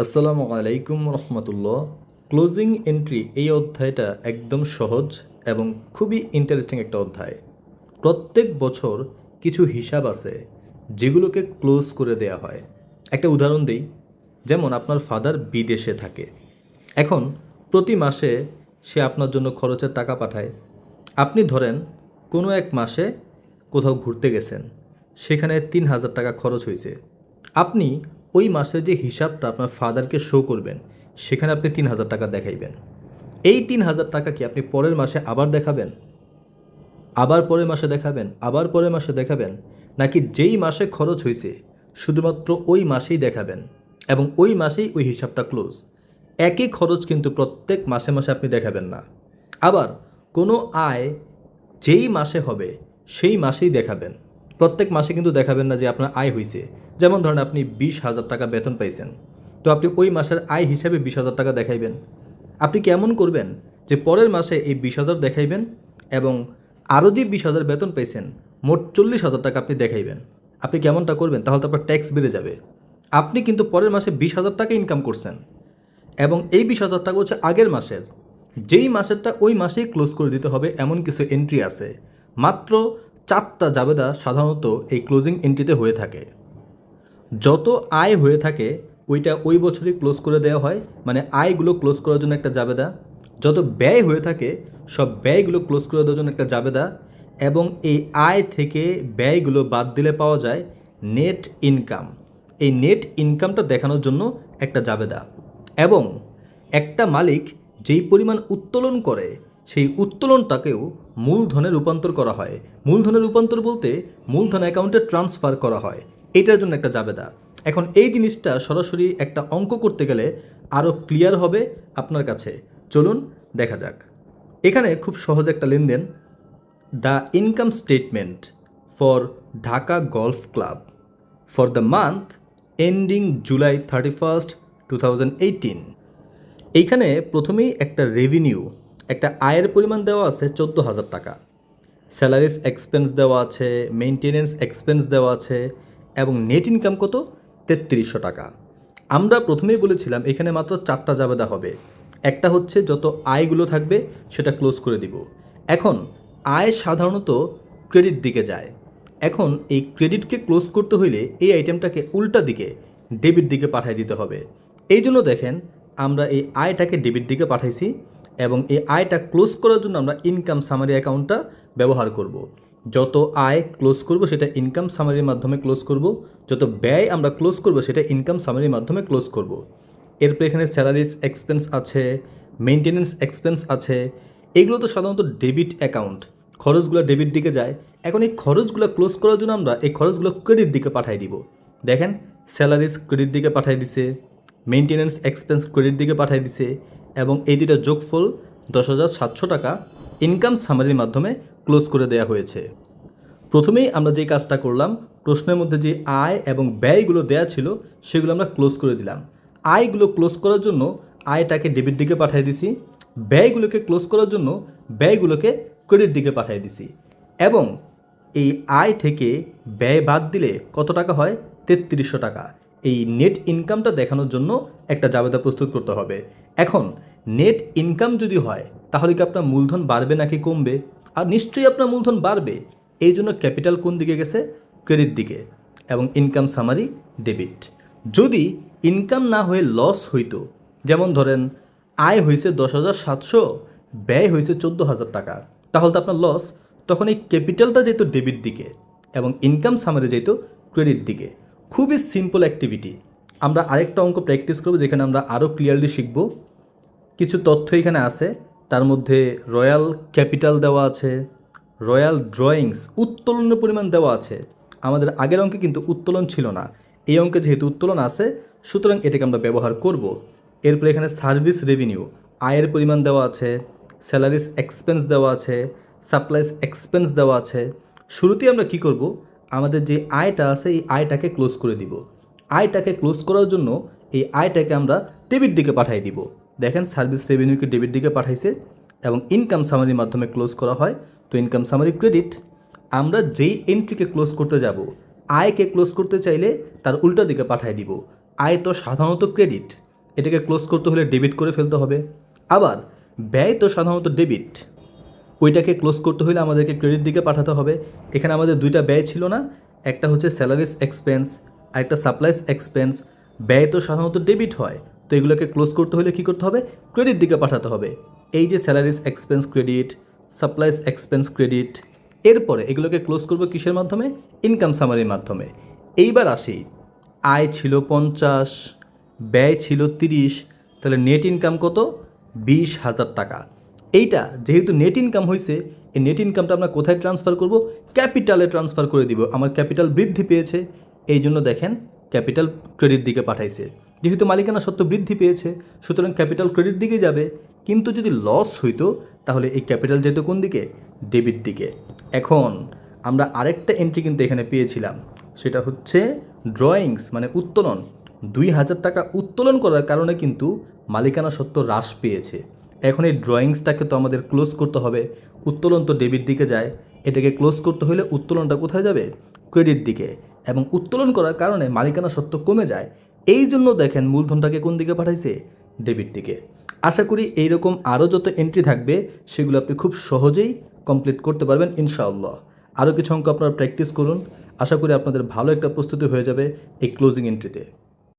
আসসালামু আলাইকুম রহমতুল্লাহ। Closing entry এই অধ্যায়টা একদম সহজ এবং খুবই ইন্টারেস্টিং একটা অধ্যায়। প্রত্যেক বছর কিছু হিসাব আছে যেগুলোকে ক্লোজ করে দেয়া হয়। একটা উদাহরণ দিই, যেমন আপনার ফাদার বিদেশে থাকে। এখন প্রতি মাসে সে আপনার জন্য খরচের টাকা পাঠায়। আপনি ধরেন কোনো এক মাসে কোথাও ঘুরতে গেছেন, সেখানে ৩,০০০ টাকা খরচ হয়েছে। আপনি ওই মাসের যে হিসাবটা আপনার ফাদারকে শো করবেন, সেখানে আপনি ৩,০০০ টাকা দেখাইবেন। এই ৩,০০০ টাকা কি আপনি পরের মাসে আবার দেখাবেন, আবার পরের মাসে দেখাবেন, আবার পরের মাসে দেখাবেন, নাকি যেই মাসে খরচ হয়েছে শুধুমাত্র ওই মাসেই দেখাবেন এবং ওই মাসেই ওই হিসাবটা ক্লোজ? একই খরচ কিন্তু প্রত্যেক মাসে মাসে আপনি দেখাবেন না। আবার কোনো আয় যেই মাসে হবে সেই মাসেই দেখাবেন, প্রত্যেক মাসে কিন্তু দেখাবেন না যে আপনার আয় হয়েছে। যেমন ধরেন আপনি ২০,০০০ টাকা বেতন পাইছেন, তো আপনি ওই মাসের আয় হিসাবে ২০,০০০ টাকা দেখাইবেন। আপনি কেমন করবেন যে পরের মাসে এই ২০,০০০ দেখাইবেন এবং আরও যে ২০,০০০ বেতন পেয়েছেন মোট ৪০,০০০ টাকা আপনি দেখাইবেন। আপনি কেমনটা করবেন? তাহলে তো আপনার ট্যাক্স বেড়ে যাবে। আপনি কিন্তু পরের মাসে ২০,০০০ টাকা ইনকাম করছেন এবং এই ২০,০০০ টাকা হচ্ছে আগের মাসের। যেই মাসেরটা ওই মাসেই ক্লোজ করে দিতে হবে এমন কিছু এন্ট্রি আছে। মাত্র ৪টা জাবেদা সাধারণত এই ক্লোজিং এন্ট্রিতে হয়ে থাকে। যত আয় হয়ে থাকে ওইটা ওই বছরই ক্লোজ করে দেওয়া হয়, মানে আয়গুলো ক্লোজ করার জন্য একটা জাবেদা। যত ব্যয় হয়ে থাকে সব ব্যয়গুলো ক্লোজ করে দেওয়ার জন্য একটা জাবেদা। এবং এই আয় থেকে ব্যয়গুলো বাদ দিলে পাওয়া যায় নেট ইনকাম। এই নেট ইনকামটা দেখানোর জন্য একটা জাবেদা। এবং একটা মালিক যেই পরিমাণ উত্তোলন করে সেই উত্তোলনটাকেও মূলধনে রূপান্তর করা হয়। মূলধনে রূপান্তর বলতে মূলধন অ্যাকাউন্টে ট্রান্সফার করা হয়, এটার জন্য একটা জাবেদা। এখন এই জিনিসটা সরাসরি একটা অঙ্ক করতে গেলে আরও ক্লিয়ার হবে আপনার কাছে। চলুন দেখা যাক। এখানে খুব সহজ একটা লেনদেন, the income statement for Dhaka golf club for the month ending July 31, 2018। এইখানে প্রথমেই একটা রেভিনিউ, একটা আয়ের পরিমাণ দেওয়া আছে ১৪,০০০ টাকা। স্যালারিস এক্সপেন্স দেওয়া আছে, মেইনটেনেন্স এক্সপেন্স দেওয়া আছে এবং নেট ইনকাম কত? ৩৩০০ টাকা। আমরা প্রথমেই বলেছিলাম এখানে মাত্র ৪টা জাবেদা হবে। একটা হচ্ছে যত আয়গুলো থাকবে সেটা ক্লোজ করে দিব। এখন আয় সাধারণত ক্রেডিট দিকে যায়। এখন এই ক্রেডিটকে ক্লোজ করতে হইলে এই আইটেমটাকে উল্টা দিকে ডেবিট দিকে পাঠিয়ে দিতে হবে। এই জন্য দেখেন আমরা এই আয়টাকে ডেবিট দিকে পাঠাইছি এবং এই আয়টা ক্লোজ করার জন্য আমরা ইনকাম সামারি অ্যাকাউন্টটা ব্যবহার করব। যত আয় ক্লোজ করব সেটা ইনকাম সামারির মাধ্যমে ক্লোজ করব, যত ব্যয় আমরা ক্লোজ করব সেটা ইনকাম সামারির মাধ্যমে ক্লোজ করব। এরপর এখানে স্যালারিস এক্সপেন্স আছে, মেইনটেনেন্স এক্সপেন্স আছে। এগুলো তো সাধারণত ডেবিট অ্যাকাউন্ট, খরচগুলো ডেবিট দিকে যায়। এখন এই খরচগুলো ক্লোজ করার জন্য আমরা এই খরচগুলো ক্রেডিট দিকে পাঠিয়ে দিব। দেখেন স্যালারিস ক্রেডিট দিকে পাঠিয়ে দিছে, মেইনটেনেন্স এক্সপেন্স ক্রেডিট দিকে পাঠিয়ে দিছে এবং এই দুটো যোগফল ১০,৭০০ টাকা ইনকাম সামারির মাধ্যমে ক্লোজ করে দেওয়া হয়েছে। প্রথমেই আমরা যে কাজটা করলাম, প্রশ্নের মধ্যে যে আয় এবং ব্যয়গুলো দেয়া ছিল সেগুলো আমরা ক্লোজ করে দিলাম। আয়গুলো ক্লোজ করার জন্য আয়টাকে ডেবিট দিকে পাঠিয়ে দিছি, ব্যয়গুলোকে ক্লোজ করার জন্য ব্যয়গুলোকে ক্রেডিট দিকে পাঠিয়ে দিছি। এবং এই আয় থেকে ব্যয় বাদ দিলে কত টাকা হয়? ৩৩০০ টাকা। এই নেট ইনকামটা দেখানোর জন্য একটা জাবেদা প্রস্তুত করতে হবে। এখন নেট ইনকাম যদি হয় তাহলে কি আপনার মূলধন বাড়বে নাকি কমবে? আর নিশ্চয়ই আপনার মূলধন বাড়বে। এই জন্য ক্যাপিটাল কোন দিকে গেছে? ক্রেডিট দিকে এবং ইনকাম সামারি ডেবিট। যদি ইনকাম না হয়ে লস হইতো, যেমন ধরেন আয় হয়েছে ১০,৭০০, ব্যয় হয়েছে ১৪,০০০ টাকা, তাহলে তো আপনার লস। তখন এই ক্যাপিটালটা যেত ডেবিট দিকে এবং ইনকাম সামারি যেত ক্রেডিট দিকে। খুবই সিম্পল অ্যাক্টিভিটি। আমরা আরেকটা অঙ্ক প্র্যাকটিস করব যেখানে আমরা আরও ক্লিয়ারলি শিখব। কিছু তথ্য এখানে আছে, তার মধ্যে রয়্যাল ক্যাপিটাল দেওয়া আছে, রয়্যাল ড্রয়িংস উত্তোলনের পরিমাণ দেওয়া আছে। আমাদের আগের অঙ্কে কিন্তু উত্তোলন ছিল না, এই অঙ্কে যেহেতু উত্তোলন আছে সুতরাং এটাকে আমরা ব্যবহার করব। এরপরে এখানে সার্ভিস রেভিনিউ আয়ের পরিমাণ দেওয়া আছে, স্যালারিস এক্সপেন্স দেওয়া আছে, সাপ্লাইস এক্সপেন্স দেওয়া আছে। শুরুতেই আমরা কি করব, আমাদের যে আয়টা আছে এই আয়টাকে ক্লোজ করে দিব। আয়টাকে ক্লোজ করার জন্য এই আয়টাকে আমরা ডেবিট দিকে পাঠিয়ে দিব। দেখেন সার্ভিস রেভিনিউকে ডেবিট দিকে পাঠাইছে এবং ইনকাম সামারির মাধ্যমে ক্লোজ করা হয়, তো ইনকাম সামারি ক্রেডিট। আমরা যেই এন্ট্রিকে ক্লোজ করতে যাব, আয়কে ক্লোজ করতে চাইলে তার উল্টা দিকে পাঠিয়ে দিব। আয় তো সাধারণত ক্রেডিট, এটাকে ক্লোজ করতে হলে ডেবিট করে ফেলতে হবে। আবার ব্যয় তো সাধারণত ডেবিট, ওইটাকে ক্লোজ করতে হলে আমাদেরকে ক্রেডিট দিকে পাঠাতে হবে। এখানে আমাদের দুইটা ব্যয় ছিল না, একটা হচ্ছে স্যালারিস এক্সপেন্স আর একটা সাপ্লাইস এক্সপেন্স। ব্যয় তো সাধারণত ডেবিট হয়, তো এগুলোকে ক্লোজ করতে হলে কী করতে হবে, ক্রেডিট দিকে পাঠাতে হবে। এই যে salaries expense credit, supplies expense credit, এরপরে এগুলোকে ক্লোজ করবো কিসের মাধ্যমে, ইনকাম সামারির মাধ্যমে। এইবার আসি, আয় ছিল 50, ব্যয় ছিল 30, তাহলে নেট ইনকাম কত, 20,000 টাকা। এইটা যেহেতু নেট ইনকাম হয়েছে, এই নেট ইনকামটা আমরা কোথায় ট্রান্সফার করব, ক্যাপিটালে ট্রান্সফার করে দিব। আমার ক্যাপিটাল বৃদ্ধি পেয়েছে, এই জন্য দেখেন ক্যাপিটাল ক্রেডিট দিকে পাঠাইছে। যেহেতু মালিকানা সত্ত্ব বৃদ্ধি পেয়েছে, সুতরাং ক্যাপিটাল ক্রেডিট দিকে যাবে। কিন্তু যদি লস হইতো তাহলে এই ক্যাপিটাল যেত কোন দিকে, ডেবিট দিকে। এখন আমরা আরেকটা এন্ট্রি কিন্তু এখানে পেয়েছিলাম, সেটা হচ্ছে ড্রয়িংস মানে উত্তোলন। 2,000 টাকা উত্তোলন করার কারণে কিন্তু মালিকানা সত্ত্ব হ্রাস পেয়েছে। এখন এই ড্রয়িংসটাকে তো আমাদের ক্লোজ করতে হবে, উত্তোলন তো ডেবিট দিকে যায়, এটাকে ক্লোজ করতে হলে উত্তোলনটা কোথায় যাবে, ক্রেডিট দিকে। এবং উত্তোলন করার কারণে মালিকানা সত্ত্ব কমে যায়, এই জন্য দেখেন মূলধনটাকে কোন দিকে পাঠাইছে, ডেবিট দিকে। আশা করি এইরকম আরও যত এন্ট্রি থাকবে সেগুলো আপনি খুব সহজেই কমপ্লিট করতে পারবেন ইনশাআল্লাহ। আরও কিছু অঙ্ক আপনারা প্র্যাকটিস করুন, আশা করি আপনাদের ভালো একটা প্রস্তুতি হয়ে যাবে এই ক্লোজিং এন্ট্রিতে।